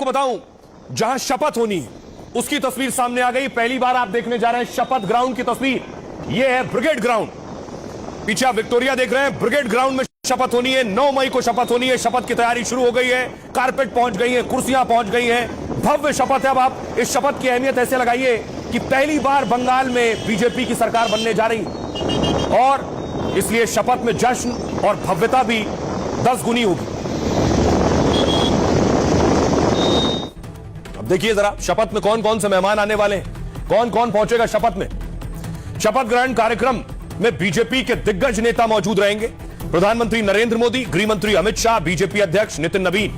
बताऊं, जहां शपथ होनी है उसकी तस्वीर सामने आ गई। पहली बार आप देखने जा रहे हैं शपथ ग्राउंड की तस्वीर। यह है ब्रिगेड ग्राउंड। पीछे आप विक्टोरिया देख रहे हैं। ब्रिगेड ग्राउंड में शपथ होनी है। 9 मई को शपथ होनी है। शपथ की तैयारी शुरू हो गई है। कारपेट पहुंच गई है, कुर्सियां पहुंच गई हैं। भव्य शपथ है। अब आप इस शपथ की अहमियत ऐसे लगाइए कि पहली बार बंगाल में बीजेपी की सरकार बनने जा रही और इसलिए शपथ में जश्न और भव्यता भी 10 गुनी होगी। अब देखिए जरा शपथ में कौन कौन से मेहमान आने वाले हैं, कौन कौन पहुंचेगा शपथ में। शपथ ग्रहण कार्यक्रम में बीजेपी के दिग्गज नेता मौजूद रहेंगे। प्रधानमंत्री नरेंद्र मोदी, गृह मंत्री अमित शाह, बीजेपी अध्यक्ष नितिन नवीन,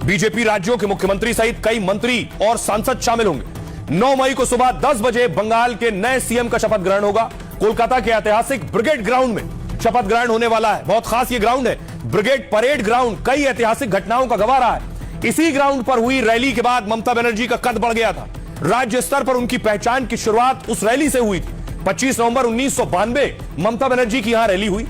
बीजेपी राज्यों के मुख्यमंत्री सहित कई मंत्री और सांसद शामिल होंगे। 9 मई को सुबह 10 बजे बंगाल के नए सीएम का शपथ ग्रहण होगा। कोलकाता के ऐतिहासिक ब्रिगेड ग्राउंड में शपथ ग्रहण होने वाला है। बहुत खास ये ग्राउंड है, ब्रिगेड परेड ग्राउंड। कई ऐतिहासिक घटनाओं का गवाह रहा है। इसी ग्राउंड पर हुई रैली के बाद ममता बनर्जी का कद बढ़ गया था। राज्य स्तर पर उनकी पहचान की शुरुआत उस रैली से हुई थी। 25 नवंबर 1992 ममता बनर्जी की यहां रैली हुई।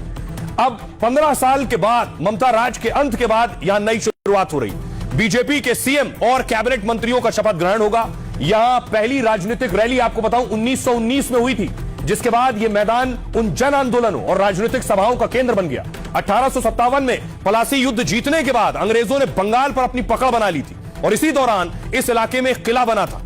अब 15 साल के बाद ममता राज के अंत के बाद यहां नई शुरुआत हो रही। बीजेपी के सीएम और कैबिनेट मंत्रियों का शपथ ग्रहण होगा। यहां पहली राजनीतिक रैली आपको बताऊं 1919 में हुई थी, जिसके बाद यह मैदान उन जन आंदोलनों और राजनीतिक सभाओं का केंद्र बन गया। 1857 में पलासी युद्ध जीतने के बाद अंग्रेजों ने बंगाल पर अपनी पकड़ बना ली थी और इसी दौरान इस इलाके में एक किला बना था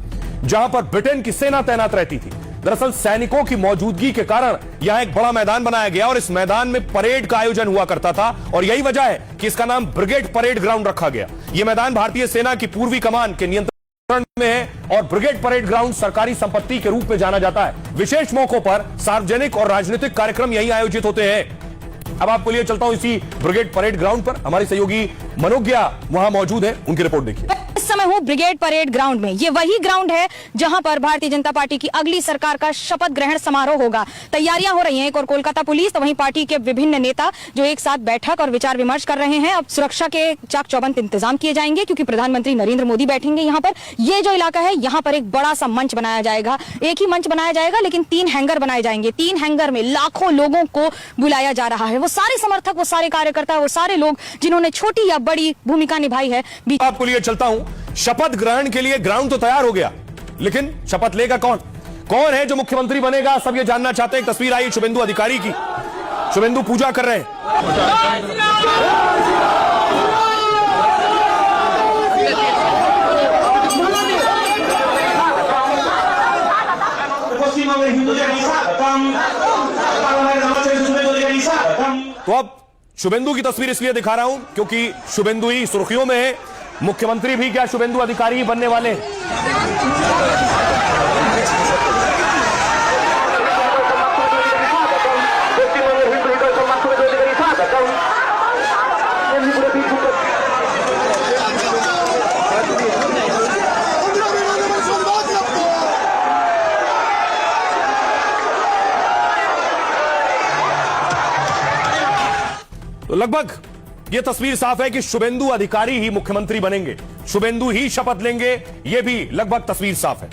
जहां पर ब्रिटेन की सेना तैनात रहती थी। दरअसल सैनिकों की मौजूदगी के कारण यहां एक बड़ा मैदान बनाया गया और इस मैदान में परेड का आयोजन हुआ करता था और यही वजह है कि इसका नाम ब्रिगेड परेड ग्राउंड रखा गया। यह मैदान भारतीय सेना की पूर्वी कमान के नियंत्रण में है और ब्रिगेड परेड ग्राउंड सरकारी संपत्ति के रूप में जाना जाता है। विशेष मौकों पर सार्वजनिक और राजनीतिक कार्यक्रम यहीं आयोजित होते हैं। अब आपको लिए चलता हूं इसी ब्रिगेड परेड ग्राउंड पर। हमारी सहयोगी मनोज्ञा वहां मौजूद है, उनकी रिपोर्ट देखिए। इस समय हूँ ब्रिगेड परेड ग्राउंड में। ये वही ग्राउंड है जहां पर भारतीय जनता पार्टी की अगली सरकार का शपथ ग्रहण समारोह होगा। तैयारियां हो रही हैं। एक और कोलकाता पुलिस तो वहीं पार्टी के विभिन्न नेता जो एक साथ बैठक और विचार विमर्श कर रहे हैं। अब सुरक्षा के चाक चौबंद इंतजाम किए जाएंगे क्योंकि प्रधानमंत्री नरेंद्र मोदी बैठेंगे यहाँ पर। ये जो इलाका है यहाँ पर एक बड़ा सा मंच बनाया जाएगा। एक ही मंच बनाया जाएगा लेकिन 3 हैंगर बनाए जाएंगे। 3 हैंगर में लाखों लोगों को बुलाया जा रहा है। वो सारे समर्थक, वो सारे कार्यकर्ता, वो सारे लोग जिन्होंने छोटी या बड़ी भूमिका निभाई है। आपको लिए चलता हूं, शपथ ग्रहण के लिए ग्राउंड तो तैयार हो गया, लेकिन शपथ लेगा कौन? कौन है जो मुख्यमंत्री बनेगा? सब ये जानना चाहते हैं। तस्वीर आई शुभेंदु अधिकारी की। शुभेंदु पूजा कर रहे हैं। तो अब शुभेंदु की तस्वीर इसलिए दिखा रहा हूं क्योंकि शुभेंदु ही सुर्खियों में है। मुख्यमंत्री भी क्या शुभेंदु अधिकारी ही बनने वाले हैं? तो लगभग यह तस्वीर साफ है कि शुभेंदु अधिकारी ही मुख्यमंत्री बनेंगे, शुभेंदु ही शपथ लेंगे। यह भी लगभग तस्वीर साफ है।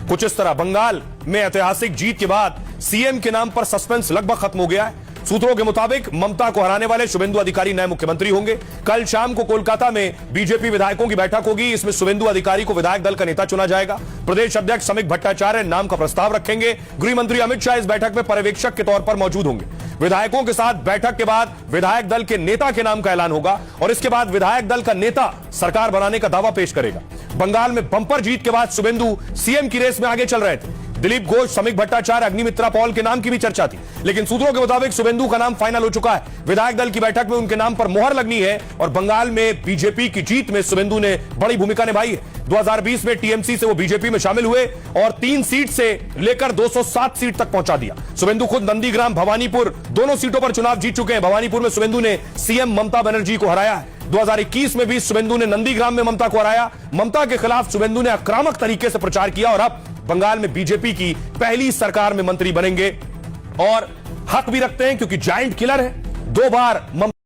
कुछ इस तरह बंगाल में ऐतिहासिक जीत के बाद सीएम के नाम पर सस्पेंस लगभग खत्म हो गया है। सूत्रों के मुताबिक ममता को हराने वाले शुभेंदु अधिकारी नए मुख्यमंत्री होंगे। कल शाम को कोलकाता में बीजेपी विधायकों की बैठक होगी। इसमें शुभेंदु अधिकारी को विधायक दल का नेता चुना जाएगा। प्रदेश अध्यक्ष समिक भट्टाचार्य नाम का प्रस्ताव रखेंगे। गृह मंत्री अमित शाह इस बैठक में पर्यवेक्षक के तौर पर मौजूद होंगे। विधायकों के साथ बैठक के बाद विधायक दल के नेता के नाम का ऐलान होगा और इसके बाद विधायक दल का नेता सरकार बनाने का दावा पेश करेगा। बंगाल में बंपर जीत के बाद शुभेंदु सीएम की रेस में आगे चल रहे थे। दिलीप घोष, समिक भट्टाचार्य, अग्निमित्रा पॉल के नाम की भी चर्चा थी, लेकिन सूत्रों के मुताबिक शुभेंदु का नाम फाइनल हो चुका है। विधायक दल की बैठक में उनके नाम पर मोहर लगनी है और बंगाल में बीजेपी की जीत में शुभेंदु ने बड़ी भूमिका निभाई है। 2020 में टीएमसी से वो बीजेपी में शामिल हुए और 3 सीट से लेकर 207 सीट तक पहुंचा दिया। शुभेंदु खुद नंदीग्राम, भवानीपुर दोनों सीटों पर चुनाव जीत चुके हैं। भवानीपुर में शुभेंदु ने सीएम ममता बनर्जी को हराया है। 2021 में भी शुभेंदु ने नंदीग्राम में ममता को हराया। ममता के खिलाफ शुभेंदु ने आक्रामक तरीके से प्रचार किया और अब बंगाल में बीजेपी की पहली सरकार में मंत्री बनेंगे और हक भी रखते हैं क्योंकि जायंट किलर है। 2 बार